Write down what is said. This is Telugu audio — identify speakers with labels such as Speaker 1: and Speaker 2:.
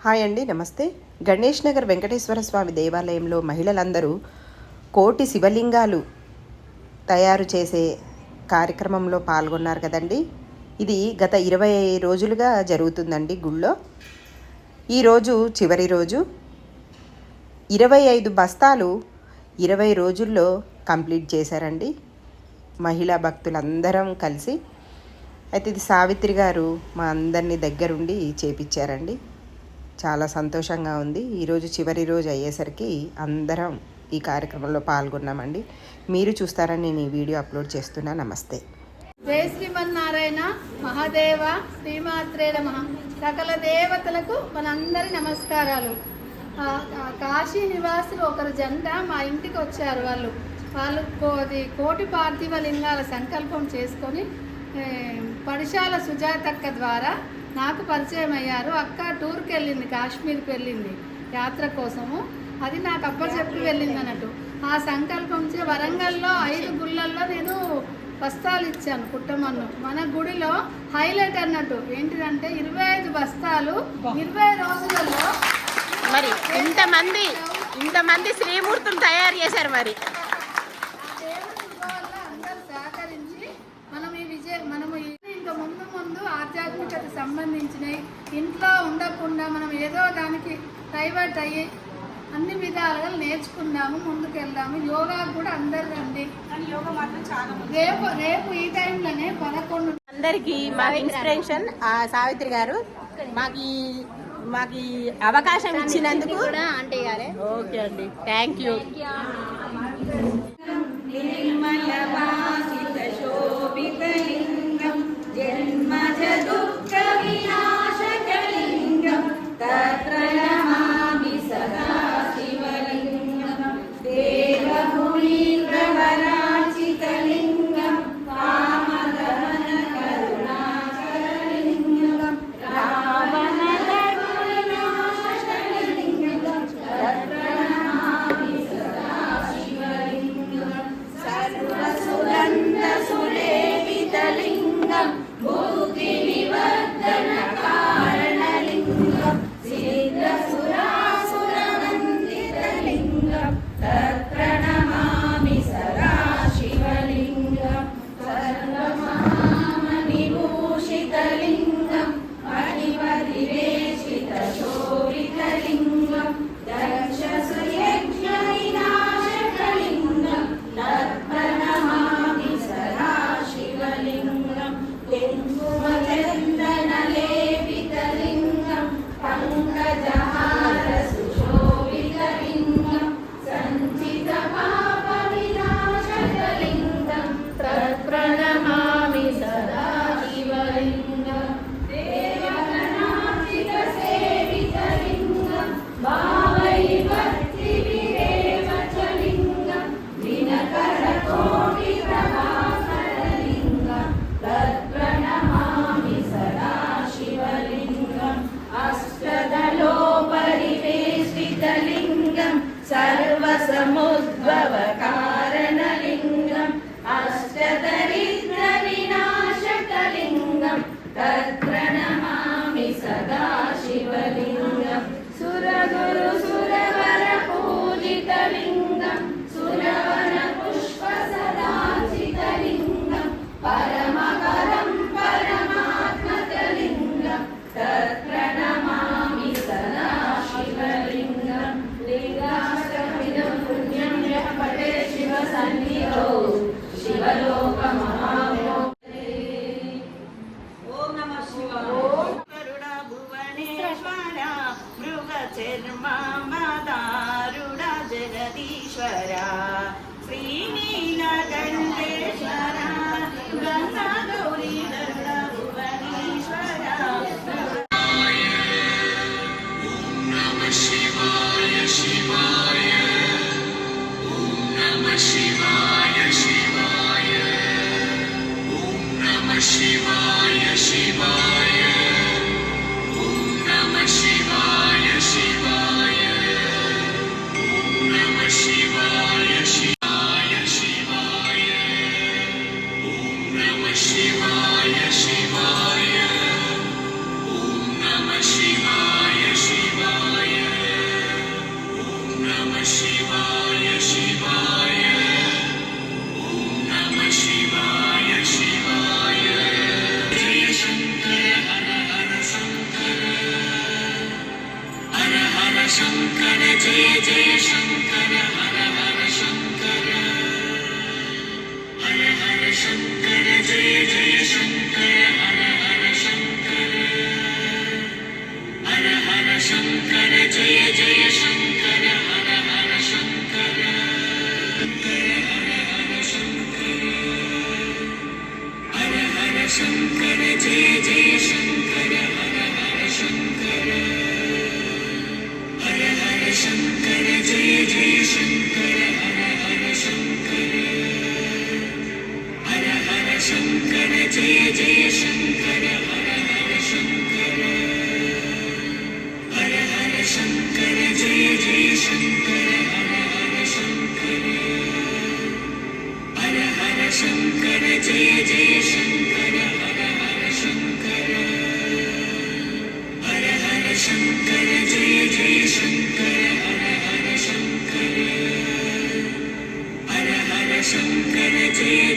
Speaker 1: హాయ్ అండి, నమస్తే. గణేష్ నగర్ వెంకటేశ్వర స్వామి దేవాలయంలో మహిళలందరూ కోటి శివలింగాలు తయారు చేసే కార్యక్రమంలో పాల్గొన్నారు కదండి. ఇది గత 20 రోజులుగా జరుగుతుందండి గుళ్ళో. ఈరోజు చివరి రోజు. 25 బస్తాలు 20 రోజుల్లో కంప్లీట్ చేశారండి మహిళా భక్తులందరం కలిసి. అయితే ఇది సావిత్రి గారు మా అందరినీ దగ్గరుండి చేపించారండి. చాలా సంతోషంగా ఉంది. ఈరోజు చివరి రోజు అయ్యేసరికి అందరం ఈ కార్యక్రమంలో పాల్గొన్నామండి. మీరు చూస్తారని నేను ఈ వీడియో అప్లోడ్ చేస్తున్నా. నమస్తే.
Speaker 2: జై శ్రీమన్నారాయణ. మహాదేవ శ్రీమాత్రే నమః. సకల దేవతలకు మనందరి నమస్కారాలు. కాశీ నివాసులు ఒకరు జంట మా ఇంటికి వచ్చారు. వాళ్ళు కోటి పార్థివ లింగాల సంకల్పం చేసుకొని పడిశాల సుజాతక్క ద్వారా నాకు పరిచయం అయ్యారు. అక్క టూర్కి వెళ్ళింది, కాశ్మీర్కి వెళ్ళింది యాత్ర కోసము. అది నాకు అప్పచెప్పి వెళ్ళింది అన్నట్టు. ఆ సంకల్పంచే వరంగల్లో 5 గుళ్ళల్లో నేను బస్తాలు ఇచ్చాను పుట్టమన్ను. మన గుడిలో హైలైట్ అన్నట్టు ఏంటిదంటే 25 బస్తాలు 20 రోజులలో.
Speaker 3: మరి ఇంతమంది శ్రీమూర్తులు తయారు చేశారు. మరి
Speaker 2: అందరూ సహకరించి మనము ఇంకా ముందు ఆధ్యాత్మికత సంబంధించినవి ఇంట్లో ఉండకుండా మనం ఏదో దానికి డైవర్ట్ అయ్యి అన్ని విధాలుగా నేర్చుకుందాము, ముందుకెళ్దాము. యోగా కూడా అందరు రండి. రేపు ఈ టైంలోనే 11
Speaker 3: అందరికి మా ఇన్స్పిరేషన్ సావిత్రి గారు మాకు అవకాశం ఇచ్చినందుకు ఓకే అండి, థ్యాంక్ యూ.
Speaker 4: సర్వసముద్భవ కారణలింగం అష్టదరిద్ర వినాశకలింగం తత్ప్రణమామి సదా శివలింగం సురగురు సురవర పూజితలింగం సురవన పుష్ప సదాచితలింగం పరమపరం పరమాత్మకలింగం తత్ప్రణమామి సదా శివలింగం లింగాష్టమిదం పుణ్యం యః పఠే శివ సన్నిధౌ శివలోక మహామోహే. ఓం నమః శివాయ. ఓం గరుడ భువనేశ్వర మృగ చర్మాంబదారుడ జగదీశ్వర శ్రీనీల గండేశ్వర గంగా గౌరీ గరుడ భువనేశ్వర.
Speaker 5: शिवाय शिवाय ॐ नमः शिवाय शिवाय ॐ नमः शिवाय शिवाय ॐ नमः शिवाय शिवाय ॐ नमः शिवाय शिवाय शङ्कर जय जय शङ्कर हर हर शङ्कर हर हर शङ्कर जय जय शङ्कर हर हर शङ्कर हर हर शङ्कर जय जय शङ्कर हर हर शङ्कर हर हर शङ्कर जय जय शङ्कर हर हर शङ्कर हर हर शङ्कर जय जय शङ्कर हर हर शङ्कर हर हर शङ्कर जय जय शङ्कर हर हर शङ्कर हर हर शङ्कर जय जय शङ्कर हर हर शङ्कर हर हर शङ्कर जय जय शङ्कर हर हर शङ्कर हर हर शङ्कर जय जय शङ्कर हर हर शङ्कर हर हर शङ्कर जय